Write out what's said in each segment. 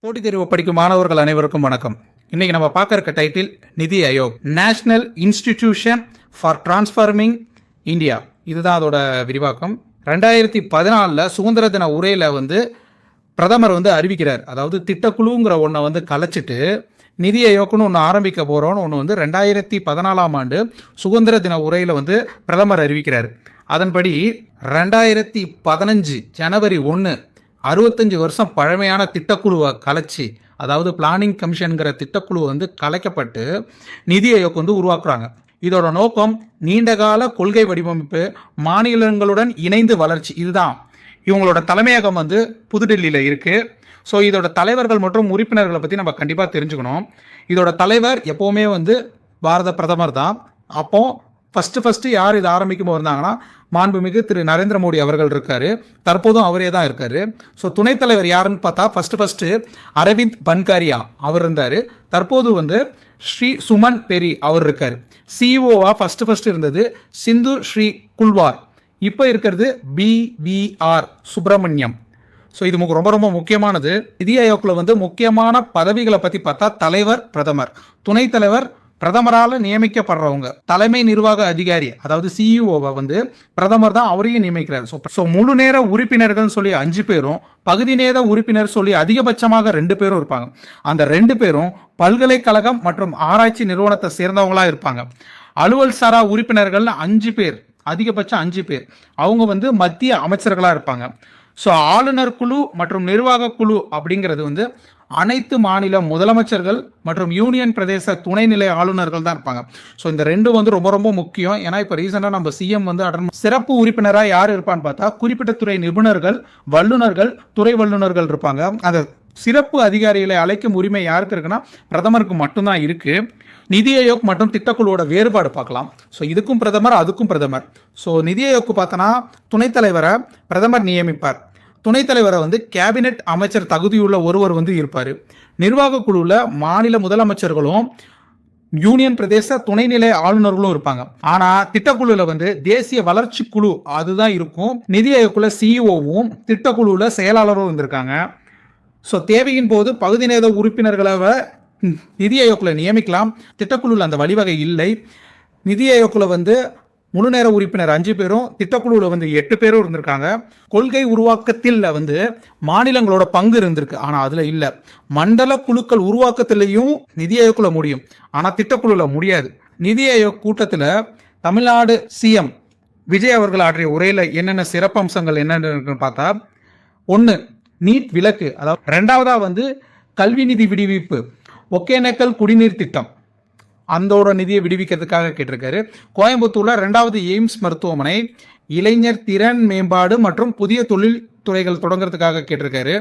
போட்டித் தேர்வு படிக்கும் மாணவர்கள் அனைவருக்கும் வணக்கம். இன்னைக்கு நம்ம பார்க்க இருக்க டைட்டில் நிதி Aayog, national institution for transforming India. இதுதான் அதோட விரிவாக்கம். 2014 சுதந்திர தின உரையில பிரதமர் அறிவிக்கிறார். அதாவது திட்டக்குழுங்கிற ஒன்றை கலைச்சிட்டு நிதி ஆயோக்னு ஒன்று ஆரம்பிக்க போகிறோன்னு ஒன்று 2014 ஆண்டு சுதந்திர தின உரையில் பிரதமர் அறிவிக்கிறார். அதன்படி 2015 ஜனவரி 1 65 வருஷம் பழமையான திட்டக்குழுவை கலைச்சி, அதாவது பிளானிங் கமிஷன்கிற திட்டக்குழு கலைக்கப்பட்டு நிதி ஆயோக் உருவாக்குறாங்க. இதோட நோக்கம் நீண்டகால கொள்கை வடிவமைப்பு, மாநிலங்களுடன் இணைந்து வளர்ச்சி. இதுதான். இவங்களோட தலைமையகம் புதுடெல்லியில் இருக்கு. ஸோ இதோட தலைவர்கள் மற்றும் உறுப்பினர்களை பற்றி நம்ம கண்டிப்பாக தெரிஞ்சுக்கணும். இதோட தலைவர் எப்போவுமே பாரத பிரதமர் தான். அப்போ ஃபஸ்ட்டு யார் இதை ஆரம்பிக்கும் இருந்தாங்கன்னா மாண்புமிகு திரு நரேந்திர மோடி அவர்கள் இருக்காரு. தற்போதும் அவரே தான் இருக்காரு. ஸோ துணைத் தலைவர் யாருன்னு பார்த்தா ஃபஸ்ட்டு அரவிந்த் பன்காரியா அவர் இருந்தார். தற்போது ஸ்ரீ சுமன் பெரி அவர் இருக்கார். சிஓவா ஃபஸ்ட்டு இருந்தது சிந்து ஸ்ரீ குல்வார். இப்போ இருக்கிறது BVR சுப்பிரமணியம். ஸோ இது ரொம்ப ரொம்ப முக்கியமானது. நிதி ஆயோக்ல முக்கியமான பதவிகளை பற்றி பார்த்தா தலைவர் பிரதமர், துணைத் தலைவர் பிரதமரால் நியமிக்கப்படுறவங்க, தலைமை நிர்வாக அதிகாரி அதாவது சிஇஓவை பிரதமர் தான் அவரையும் நியமிக்கிறார். ஸோ முழு நேர உறுப்பினர்கள் சொல்லி 5 பேரும், பகுதி நேர உறுப்பினர் சொல்லி அதிகபட்சமாக 2 பேரும் இருப்பாங்க. அந்த 2 பேரும் பல்கலைக்கழகம் மற்றும் ஆராய்ச்சி நிறுவனத்தை சேர்ந்தவங்களா இருப்பாங்க. அலுவல் சாரா உறுப்பினர்கள் 5 பேர், அதிகபட்சம் 5 பேர். அவங்க மத்திய அமைச்சர்களாக இருப்பாங்க. ஸோ ஆளுநர் குழு மற்றும் நிர்வாக குழு அப்படிங்கிறது அனைத்து மாநில முதலமைச்சர்கள் மற்றும் யூனியன் பிரதேச துணைநிலை ஆளுநர்கள் தான் இருப்பாங்க. ஸோ இந்த 2 ரொம்ப ரொம்ப முக்கியம். ஏன்னா இப்போ ரீசெண்டாக நம்ம சிஎம் சிறப்பு உறுப்பினராக யார் இருப்பான்னு பார்த்தா குறிப்பிட்ட துறை நிபுணர்கள், வல்லுநர்கள், துறை வல்லுநர்கள் இருப்பாங்க. அந்த சிறப்பு அதிகாரிகளை அழைக்கும் உரிமை யாருக்கு இருக்குன்னா பிரதமருக்கு மட்டும்தான் இருக்கு. நிதி ஆயோக் மற்றும் திட்டக்குழுவோட வேறுபாடு பார்க்கலாம். ஸோ இதுக்கும் பிரதமர், அதுக்கும் பிரதமர். ஸோ நிதி ஆயோக்கு பார்த்தோன்னா துணைத் தலைவரை பிரதமர் நியமிப்பார். துணைத் தலைவரை கேபினெட் அமைச்சர் தகுதியுள்ள ஒருவர் இருப்பார். நிர்வாக குழுவில் மாநில முதலமைச்சர்களும் யூனியன் பிரதேச துணைநிலை ஆளுநர்களும் இருப்பாங்க. ஆனால் திட்டக்குழுவில் தேசிய வளர்ச்சி குழு அதுதான் இருக்கும். நிதி ஆயோக்குள்ள சிஇஓவும் திட்டக்குழுவில் செயலாளரும் இருந்திருக்காங்க. ஸோ தேவையின் போது பகுதி நேர உறுப்பினர்களை நிதி ஆயோக்கில் நியமிக்கலாம். திட்டக்குழுவில் அந்த வழிவகை இல்லை. நிதி ஆயோக்கில் முழு நேர உறுப்பினர் 5 பேரும், திட்டக்குழுவில் 8 பேரும் இருந்திருக்காங்க. கொள்கை உருவாக்கத்தில் மாநிலங்களோட பங்கு இருந்திருக்கு. ஆனால் அதில் இல்லை. மண்டல குழுக்கள் உருவாக்கத்திலையும் நிதி ஆயோக்கில் முடியும், ஆனால் திட்டக்குழுவில் முடியாது. நிதி ஆயோக் கூட்டத்தில் தமிழ்நாடு சிஎம் விஜய் அவர்கள் ஆற்றிய உரையில் என்னென்ன சிறப்பம்சங்கள் என்னென்னு பார்த்தா, 1 நீட் விலக்கு, அதாவது 2வதா கல்வி நிதி விடுவிப்பு, ஒகேனக்கல் குடிநீர் திட்டம் அந்தோட நிதியை விடுவிக்கிறதுக்காக கேட்டிருக்காரு. கோயம்புத்தூர்ல 2வது எய்ம்ஸ் மருத்துவமனை, இளைஞர் திறன் மேம்பாடு மற்றும் புதிய தொழில் துறைகள் தொடங்குறதுக்காக கேட்டிருக்காரு.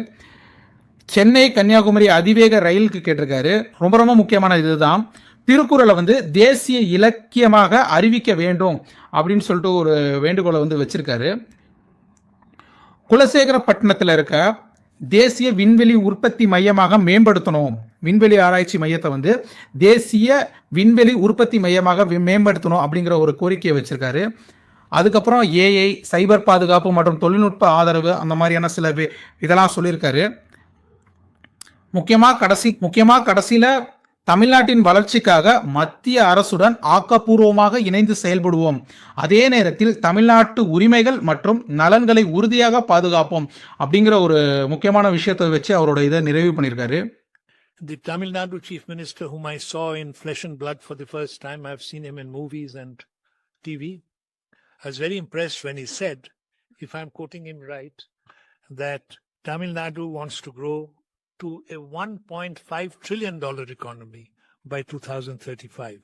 சென்னை கன்னியாகுமரி அதிவேக ரயிலுக்கு கேட்டிருக்காரு. ரொம்ப ரொம்ப முக்கியமான இதுதான். திருக்குறளை தேசிய இலக்கியமாக அறிவிக்க வேண்டும் அப்படின்னு சொல்லிட்டு ஒரு வேண்டுகோளை வச்சிருக்காரு. குலசேகரப்பட்டினத்தில் இருக்க தேசிய விண்வெளி உற்பத்தி மையமாக மேம்படுத்தணும். விண்வெளி ஆராய்ச்சி மையத்தை தேசிய விண்வெளி உற்பத்தி மையமாக மேம்படுத்தணும் அப்படிங்கிற ஒரு கோரிக்கையை வச்சிருக்காரு. அதுக்கப்புறம் ஏஐ, சைபர் பாதுகாப்பு மற்றும் தொழில்நுட்ப ஆதரவு அந்த மாதிரியான சில இதெல்லாம் சொல்லியிருக்காரு. முக்கியமாக கடைசியில் தமிழ்நாட்டின் வளர்ச்சிக்காக மத்திய அரசுடன் ஆக்கப்பூர்வமாக இணைந்து செயல்படுவோம், அதே நேரத்தில் தமிழ்நாட்டு உரிமைகள் மற்றும் நலன்களை உறுதியாக பாதுகாப்போம் அப்படிங்கிற ஒரு முக்கியமான விஷயத்தை வச்சு அவரோட இதை நிறைவு பண்ணியிருக்காரு. The Tamil Nadu Chief Minister, whom I saw in flesh and blood for the first time, I've seen him in movies and TV, I was very impressed when he said, if I'm quoting him right, that Tamil Nadu wants to grow to a $1.5 trillion economy by 2035.